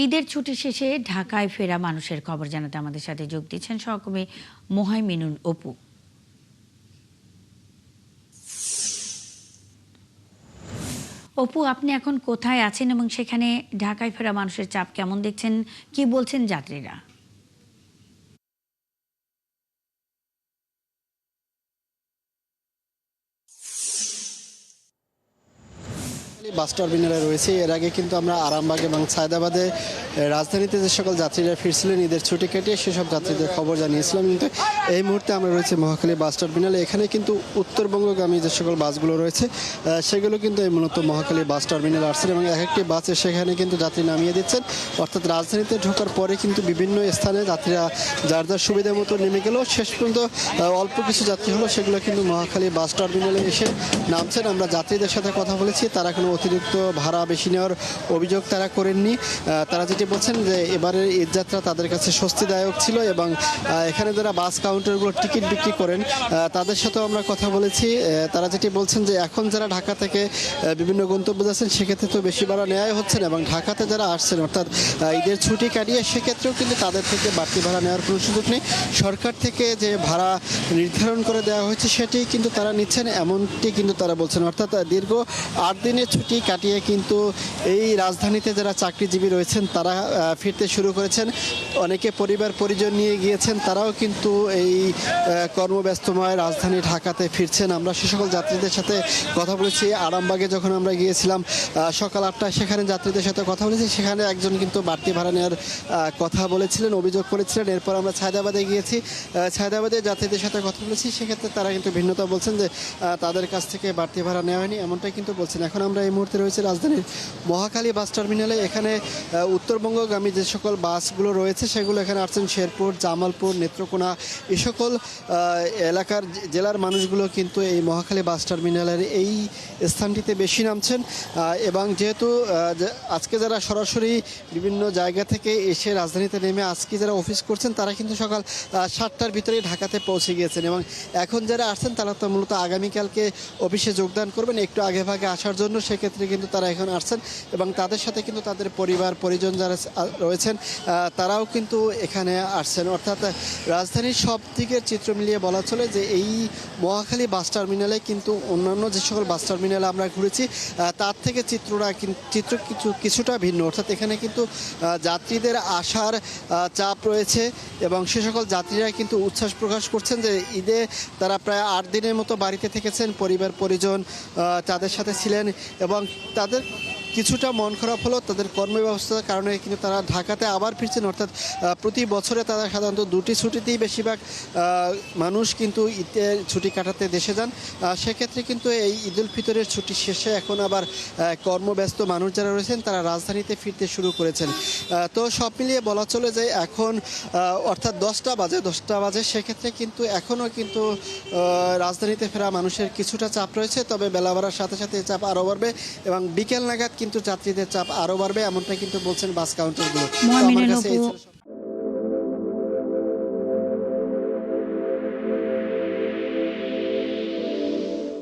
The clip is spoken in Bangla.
ঈদের ছুটি শেষে ঢাকায় ফেরা মানুষের খবর জানাতে আমাদের সাথে যোগ দিচ্ছেন সহকর্মী মোহাইমিনুন অপু। অপু, আপনি এখন কোথায় আছেন এবং সেখানে ঢাকায় ফেরা মানুষের চাপ কেমন দেখছেন, কি বলছেন যাত্রীরা? বাস টার্মিনালে রয়েছে। এর আগে কিন্তু আমরা আরামবাগ এবং সায়দাবাদে রাজধানীতে যে সকল যাত্রীরা ফিরছিলেন ঈদের ছুটি কেটে সেসব যাত্রীদের খবর জানিয়েছিলাম। কিন্তু এই মুহূর্তে আমরা রয়েছে মহাখালী বাস টার্মিনালে। এখানে কিন্তু উত্তরবঙ্গগামী যে সকল বাসগুলো রয়েছে সেগুলো কিন্তু এই মূলত মহাখালী বাস টার্মিনালে আসছেন এবং এক একটি বাসে সেখানে কিন্তু যাত্রী নামিয়ে দিচ্ছেন। অর্থাৎ রাজধানীতে ঢোকার পরে কিন্তু বিভিন্ন স্থানে যাত্রীরা যার যার সুবিধা মতো নেমে গেলেও শেষ পর্যন্ত অল্প কিছু যাত্রী হলো সেগুলো কিন্তু মহাখালী বাস টার্মিনালে এসে নামছেন। আমরা যাত্রীদের সাথে কথা বলেছি, তারা কোনো অতিরিক্ত ভাড়া বেশি নেওয়ার অভিযোগ তারা করেননি। তারা যেটি বলছেন যে এবারের ঈদযাত্রা তাদের কাছে স্বস্তিদায়ক ছিল এবং এখানে যারা বাস কাউন্টারগুলো টিকিট বিক্রি করেন তাদের সাথেও আমরা কথা বলেছি। তারা যেটি বলছেন যে এখন যারা ঢাকা থেকে বিভিন্ন গন্তব্যে যাচ্ছেন সেক্ষেত্রে তো বেশি ভাড়া নেওয়াই হচ্ছে না এবং ঢাকাতে যারা আসছেন অর্থাৎ ঈদের ছুটি কাটিয়ে সেক্ষেত্রেও কিন্তু তাদের থেকে বাড়তি ভাড়া নেওয়ার কোনো সুযোগ নেই। সরকার থেকে যে ভাড়া নির্ধারণ করে দেওয়া হয়েছে সেটি কিন্তু তারা নিচ্ছেন এমনটি কিন্তু তারা বলছেন। অর্থাৎ দীর্ঘ 8 দিনের ছুটি কাটিয়ে কিন্তু এই রাজধানীতে যারা চাকরিজীবী রয়েছেন তারা ফিরতে শুরু করেছেন। অনেকে পরিবার পরিজন নিয়ে গিয়েছেন, তারাও কিন্তু এই কর্মব্যস্তময় রাজধানী ঢাকাতে ফিরছেন। আমরা সে সকল যাত্রীদের সাথে কথা বলেছি। আরামবাগে যখন আমরা গিয়েছিলাম সকাল 8টায়, সেখানে যাত্রীদের সাথে কথা বলেছি। সেখানে একজন কিন্তু বাড়তি ভাড়া নেওয়ার কথা বলেছিলেন, অভিযোগ করেছিলেন। এরপর আমরা সায়দাবাদে গিয়েছি, সায়দাবাদে যাত্রীদের সাথে কথা বলেছি। সেক্ষেত্রে তারা কিন্তু ভিন্নতা বলছেন যে তাদের কাছ থেকে বাড়তি ভাড়া নেওয়া হয়নি, এমনটাই কিন্তু বলছেন। এখন আমরা এই মুহূর্তে রয়েছে রাজধানীর মহাখালী বাস টার্মিনালে। এখানে উত্তরবঙ্গগামী যে সকল বাসগুলো রয়েছে সেগুলো এখানে আসছেন শেরপুর, জামালপুর, নেত্রকোনা এই সকল এলাকার জেলার মানুষগুলো কিন্তু এই মহাখালী বাস টার্মিনালের এই স্থানটিতে বেশি নামছেন। এবং যেহেতু আজকে যারা সরাসরি বিভিন্ন জায়গা থেকে এসে রাজধানীতে নেমে আজকে যারা অফিস করছেন তারা কিন্তু সকাল 7টার ভিতরেই ঢাকাতে পৌঁছে গিয়েছেন এবং এখন যারা আসছেন তারা তো মূলত আগামীকালকে অফিসে যোগদান করবেন একটু আগে ভাগে আসার জন্য। সেক্ষেত্রে কিন্তু তারা এখন আসছেন এবং তাদের সাথে কিন্তু তাদের পরিবার পরিজন যারা রয়েছেন তারাও কিন্তু এখানে আসছেন। অর্থাৎ রাজধানীর সব দিকের চিত্র মিলিয়ে বলা চলে যে এই মহাখালী বাস টার্মিনালে কিন্তু অন্যান্য যে সকল বাস টার্মিনালে আমরা ঘুরেছি তার থেকে চিত্র কিছুটা ভিন্ন। অর্থাৎ এখানে কিন্তু যাত্রীদের আসার চাপ রয়েছে এবং সে সকল যাত্রীরা কিন্তু উচ্ছ্বাস প্রকাশ করছেন যে ঈদে তারা প্রায় 8 দিনের মতো বাড়িতে থেকেছেন, পরিবার পরিজন তাদের সাথে ছিলেন এবং তাদের কিছুটা মন খারাপ হলো তাদের কর্মব্যবস্থার কারণে কিন্তু তারা ঢাকাতে আবার ফিরছেন। অর্থাৎ প্রতি বছরে তারা সাধারণত 2টি ছুটিতেই বেশিরভাগ মানুষ কিন্তু ঈদের ছুটি কাটাতে দেশে যান। সেক্ষেত্রে কিন্তু এই ঈদুল ফিতরের ছুটি শেষে এখন আবার কর্মব্যস্ত মানুষ যারা রয়েছেন তারা রাজধানীতে ফিরতে শুরু করেছেন। তো সব মিলিয়ে বলা চলে যে এখন অর্থাৎ 10টা বাজে সেক্ষেত্রে কিন্তু এখনও কিন্তু রাজধানীতে ফেরা মানুষের কিছুটা চাপ রয়েছে। তবে বেলা বাড়ার সাথে সাথে চাপ আরও বাড়বে এবং বিকেল নাগাদ কিন্তু যাত্রীদের চাপ আরও বাড়বে, এমনটা কিন্তু বলছেন বাস কাউন্টারগুলো।